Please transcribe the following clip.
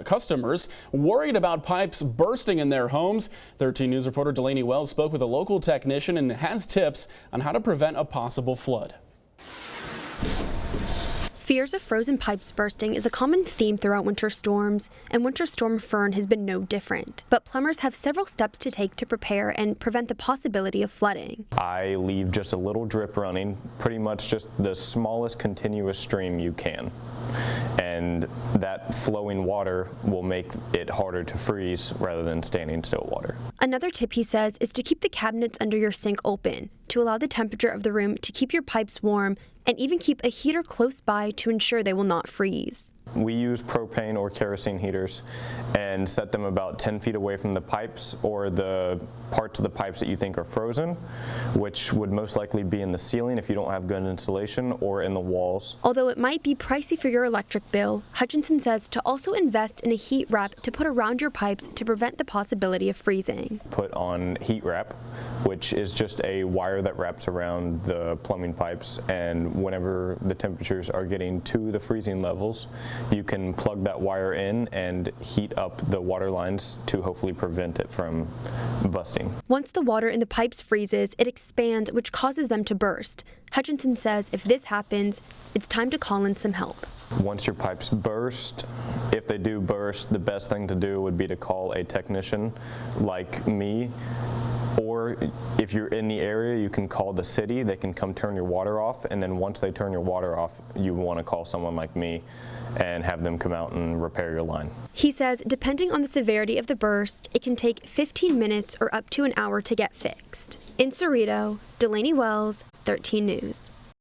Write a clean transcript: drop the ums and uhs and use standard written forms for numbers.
Customers worried about pipes bursting in their homes. 13 News reporter Delaney Wells spoke with a local technician and has tips on how to prevent a possible flood. Fears of frozen pipes bursting is a common theme throughout winter storms, and Winter Storm Fern has been no different. But plumbers have several steps to take to prepare and prevent the possibility of flooding. I leave just a little drip running, pretty much just the smallest continuous stream you can. And that flowing water will make it harder to freeze rather than standing still water. Another tip, he says, is to keep the cabinets under your sink open to allow the temperature of the room to keep your pipes warm, and even keep a heater close by to ensure they will not freeze. We use propane or kerosene heaters and set them about 10 feet away from the pipes or the parts of the pipes that you think are frozen, which would most likely be in the ceiling if you don't have good insulation, or in the walls. Although it might be pricey for your electric bill, Hutchinson says to also invest in a heat wrap to put around your pipes to prevent the possibility of freezing. Put on heat wrap, which is just a wire that wraps around the plumbing pipes, and whenever the temperatures are getting to the freezing levels, you can plug that wire in and heat up the water lines to hopefully prevent it from busting. Once the water in the pipes freezes, it expands, which causes them to burst. Hutchinson says if this happens, it's time to call in some help. Once your pipes burst, if they do burst, the best thing to do would be to call a technician like me. Or if you're in the area, you can call the city. They can come turn your water off, and then once they turn your water off, you want to call someone like me and have them come out and repair your line. He says depending on the severity of the burst, it can take 15 minutes or up to an hour to get fixed. In Cerrito, Delaney Wells, 13 News.